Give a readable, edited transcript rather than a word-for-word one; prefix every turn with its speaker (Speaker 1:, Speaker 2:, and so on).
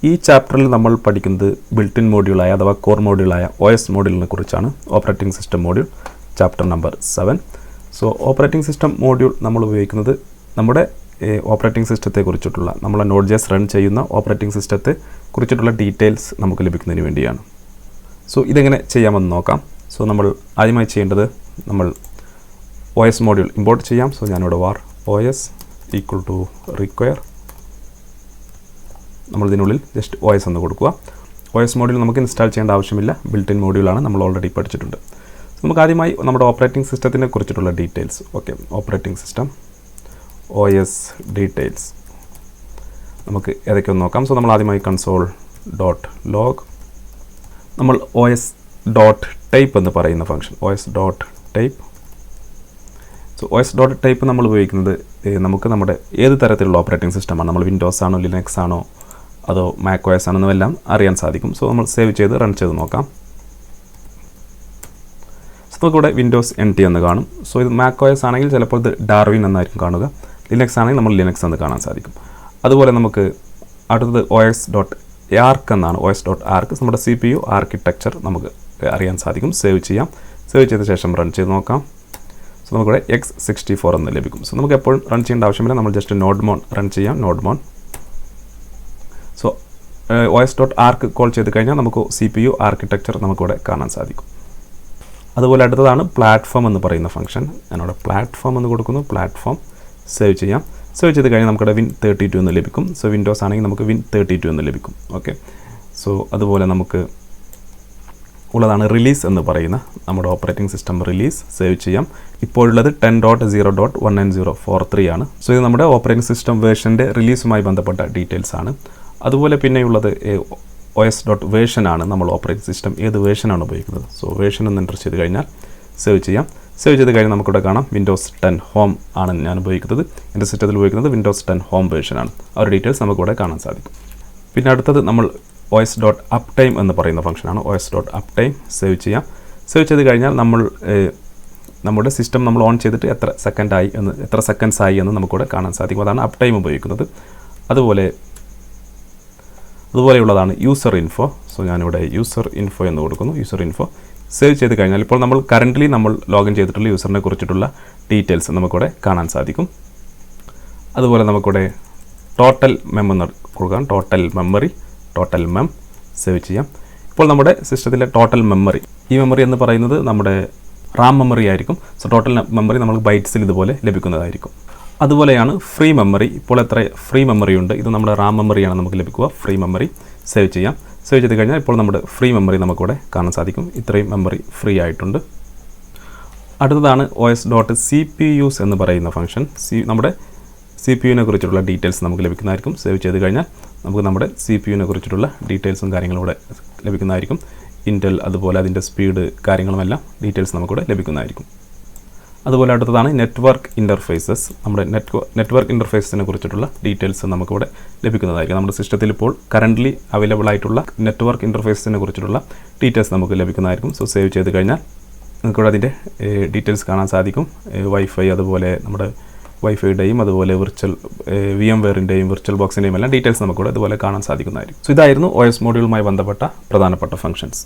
Speaker 1: ഈ ചാപ്റ്ററിൽ നമ്മൾ പഠിക്കുന്നത് ബിൽറ്റ് ഇൻ മോഡ്യൂളായ അഥവാ കോർ മോഡ്യൂളായ OS മോഡ്യൂളിനെ കുറിച്ചാണ്. Operating system module chapter number 7. So operating system module നമ്മൾ ഉപയോഗിക്കുന്നത് നമ്മുടെ ഓപ്പറേറ്റിംഗ് സിസ്റ്റത്തെ കുറിച്ചിട്ടുള്ള നമ്മളെ Node.js റൺ ചെയ്യുന്ന ഓപ്പറേറ്റിംഗ് സിസ്റ്റത്തെ കുറിച്ചിട്ടുള്ള ഡീറ്റെയിൽസ് നമുക്ക് ലഭിക്കുന്നതിന് വേണ്ടിയാണ്. സോ ഇതെങ്ങനെ ചെയ്യാമെന്ന് നോക്കാം. സോ നമ്മൾ ആദ്യമായി ചെയ്യേണ്ടത് നമ്മൾ OS മോഡ്യൂൾ ഇമ്പോർട്ട് ചെയ്യാം. സോ ഞാനിവിടെ var OS =require നമ്മൾ ഇതിനുള്ളിൽ ജസ്റ്റ് OS എന്ന് കൊടുക്കുക. OS മോഡ്യൂൾ നമുക്ക് ഇൻസ്റ്റാൾ ചെയ്യേണ്ട ആവശ്യമില്ല, ബിൽറ്റ് ഇൻ മോഡ്യൂളാണ്, നമ്മൾ ഓൾറെഡി പഠിച്ചിട്ടുണ്ട്. സോ നമുക്ക് ആദ്യമായി നമ്മുടെ ഓപ്പറേറ്റിംഗ് സിസ്റ്റത്തിനെ കുറിച്ചിട്ടുള്ള details operating system OS details നമുക്ക് ഏതൊക്കെയൊന്ന് നോക്കാം. സോ നമ്മൾ ആദ്യമായി console.log നമ്മൾ os.type എന്ന് പറയുന്ന ഫംഗ്ഷൻ os.type. സോ os.type നമ്മൾ ഉപയോഗിക്കുന്നത് നമുക്ക് നമ്മുടെ ഏത് തരത്തിലുള്ള ഓപ്പറേറ്റിംഗ് സിസ്റ്റമാണ്, നമ്മൾ വിൻഡോസ് ആണോ ലിനക്സ് ആണോ അതോ macOS ആണോ എന്നെല്ലാം അറിയാൻ സാധിക്കും. സോ നമ്മൾ സേവ് ചെയ്ത് റൺ ചെയ്ത് നോക്കാം. സോ നമുക്കിവിടെ വിൻഡോസ് NT എന്ന് കാണും. സോ ഇത് macOS ആണെങ്കിൽ ചിലപ്പോൾ ഇത് ഡാർവിൻ എന്നായിരിക്കും കാണുക, ലിനക്സ് ആണെങ്കിൽ നമ്മൾ ലിനക്സ് എന്ന് കാണാൻ സാധിക്കും. അതുപോലെ നമുക്ക് അടുത്തത് os.arc എന്നാണ്. os.arc നമ്മുടെ CPU ആർക്കിടെക്ചർ നമുക്ക് അറിയാൻ സാധിക്കും. സേവ് ചെയ്യാം. സേവ് ചെയ്ത ശേഷം റൺ ചെയ്ത് നോക്കാം. സോ നമുക്കിവിടെ x64 എന്ന് ലഭിക്കും. സോ നമുക്ക് എപ്പോഴും റൺ ചെയ്യേണ്ട ആവശ്യമില്ല, നമ്മൾ ജസ്റ്റ് nodemon റൺ ചെയ്യാം. nodemon. സോ os.arc കോൾ ചെയ്ത് കഴിഞ്ഞാൽ നമുക്ക് CPU ആർക്കിടെക്ചർ നമുക്കിവിടെ കാണാൻ സാധിക്കും. അതുപോലെ അടുത്തതാണ് പ്ലാറ്റ്ഫോം എന്ന് പറയുന്ന ഫംഗ്ഷൻ. ഞാനിവിടെ പ്ലാറ്റ്ഫോം എന്ന് കൊടുക്കുന്നു. പ്ലാറ്റ്ഫോം സേവ് ചെയ്യാം. സേവ് ചെയ്ത് കഴിഞ്ഞാൽ നമുക്കിവിടെ win32 എന്ന് ലഭിക്കും. സോ വിൻഡോസ് ആണെങ്കിൽ നമുക്ക് win32 എന്ന് ലഭിക്കും. ഓക്കെ. സോ അതുപോലെ നമുക്ക് ഉള്ളതാണ് റിലീസ് എന്ന് പറയുന്ന നമ്മുടെ ഓപ്പറേറ്റിംഗ് സിസ്റ്റം റിലീസ്. സേവ് ചെയ്യാം. ഇപ്പോഴുള്ളത് 10.0.19043 ആണ്. സോ ഇത് നമ്മുടെ ഓപ്പറേറ്റിംഗ് സിസ്റ്റം വേർഷൻ്റെ റിലീസുമായി ബന്ധപ്പെട്ട ഡീറ്റെയിൽസ് ആണ്. അതുപോലെ പിന്നെയുള്ളത് os.version ആണ്. നമ്മൾ ഓപ്പറേറ്റിംഗ് സിസ്റ്റം ഏത് വേർഷനാണ് ഉപയോഗിക്കുന്നത്. സോ വേർഷൻ എന്ന് എൻ്റർ ചെയ്ത് കഴിഞ്ഞാൽ സേവ് ചെയ്യാം. സേവ് ചെയ്ത് കഴിഞ്ഞാൽ നമുക്കിവിടെ കാണാം വിൻഡോസ് 10 ഹോം ആണ് ഞാൻ ഉപയോഗിക്കുന്നത്. എൻ്റെ സിസ്റ്റത്തിൽ ഉപയോഗിക്കുന്നത് വിൻഡോസ് 10 ഹോം വേർഷനാണ്. ആ ഒരു ഡീറ്റെയിൽസ് നമുക്കിവിടെ കാണാൻ സാധിക്കും. പിന്നെ അടുത്തത് നമ്മൾ os.uptime എന്ന് പറയുന്ന ഫംഗ്ഷനാണ്. os.uptime സേവ് ചെയ്യാം. സേവ് ചെയ്ത് കഴിഞ്ഞാൽ നമ്മുടെ സിസ്റ്റം നമ്മൾ ഓൺ ചെയ്തിട്ട് എത്ര സെക്കൻഡ്സ് ആയി എന്ന് നമുക്കിവിടെ കാണാൻ സാധിക്കും. അതാണ് അപ് ടൈം ഉപയോഗിക്കുന്നത്. അതുപോലെയുള്ളതാണ് യൂസർ ഇൻഫോ. സോ ഞാനിവിടെ യൂസർ ഇൻഫോ എന്ന് കൊടുക്കുന്നു. യൂസർ ഇൻഫോ സേവ് ചെയ്ത് കഴിഞ്ഞാൽ ഇപ്പോൾ നമ്മൾ കറൻ്റ്ലി നമ്മൾ ലോഗിൻ ചെയ്തിട്ടുള്ള യൂസറിനെ കുറിച്ചിട്ടുള്ള ഡീറ്റെയിൽസ് നമുക്കിവിടെ കാണാൻ സാധിക്കും. അതുപോലെ നമുക്കിവിടെ ടോട്ടൽ എന്ന് കൊടുക്കാം. ടോട്ടൽ മെം സേവ് ചെയ്യാം. ഇപ്പോൾ നമ്മുടെ സിസ്റ്റത്തിലെ ടോട്ടൽ മെമ്മറി, ഈ മെമ്മറി എന്ന് പറയുന്നത് നമ്മുടെ റാം മെമ്മറി ആയിരിക്കും. സോ ടോട്ടൽ മെമ്മറി നമുക്ക് ബൈറ്റ്സിൽ ഇതുപോലെ ലഭിക്കുന്നതായിരിക്കും. അതുപോലെയാണ് ഫ്രീ മെമ്മറി. ഇപ്പോൾ എത്ര ഫ്രീ മെമ്മറി ഉണ്ട്, ഇത് നമ്മുടെ റാം മെമ്മറിയാണ് നമുക്ക് ലഭിക്കുക. ഫ്രീ മെമ്മറി സേവ് ചെയ്യാം. സേവ് ചെയ്ത് കഴിഞ്ഞാൽ ഇപ്പോൾ നമ്മുടെ ഫ്രീ മെമ്മറി നമുക്കിവിടെ കാണാൻ സാധിക്കും. ഇത്രയും മെമ്മറി ഫ്രീ ആയിട്ടുണ്ട്. അടുത്തതാണ് os.cpus എന്ന് പറയുന്ന ഫംഗ്ഷൻ. നമ്മുടെ CPU-നെ കുറിച്ചുള്ള ഡീറ്റെയിൽസ് നമുക്ക് ലഭിക്കുന്നതായിരിക്കും. സേവ് ചെയ്ത് കഴിഞ്ഞാൽ നമുക്ക് നമ്മുടെ CPU-നെ കുറിച്ചിട്ടുള്ള ഡീറ്റെയിൽസും കാര്യങ്ങളും ഇവിടെ ലഭിക്കുന്നതായിരിക്കും. ഇൻറ്റൽ അതുപോലെ അതിൻ്റെ സ്പീഡ് കാര്യങ്ങളുമെല്ലാം ഡീറ്റെയിൽസ് നമുക്കിവിടെ ലഭിക്കുന്നതായിരിക്കും. അതുപോലെ അടുത്തതാണ് നെറ്റ്വർക്ക് ഇൻ്റർഫേസസ്. നമ്മുടെ നെറ്റ്വർക്ക് ഇൻ്റർഫേസിനെ കുറിച്ചിട്ടുള്ള ഡീറ്റെയിൽസ് നമുക്കിവിടെ ലഭിക്കുന്നതായിരിക്കും. നമ്മുടെ സിസ്റ്റത്തിൽ ഇപ്പോൾ കറൻ്റ്ലി അവൈലബിൾ ആയിട്ടുള്ള നെറ്റ്വർക്ക് ഇൻ്റർഫേസിനെ കുറിച്ചിട്ടുള്ള ഡീറ്റെയിൽസ് നമുക്ക് ലഭിക്കുന്നതായിരിക്കും. സോ സേവ് ചെയ്ത് കഴിഞ്ഞാൽ നമുക്കിവിടെ അതിൻ്റെ ഡീറ്റെയിൽസ് കാണാൻ സാധിക്കും. വൈഫൈ അതുപോലെ നമ്മുടെ വൈഫൈയുടെയും അതുപോലെ VMwareൻ്റെയും വിർച്വൽ ബോക്സിൻ്റെയും എല്ലാം ഡീറ്റെയിൽസ് നമുക്കിവിടെ അതുപോലെ കാണാൻ സാധിക്കുന്നതായിരിക്കും. സോ ഇതായിരുന്നു OS മോഡ്യൂളുമായി ബന്ധപ്പെട്ട പ്രധാനപ്പെട്ട ഫംഗ്ഷൻസ്.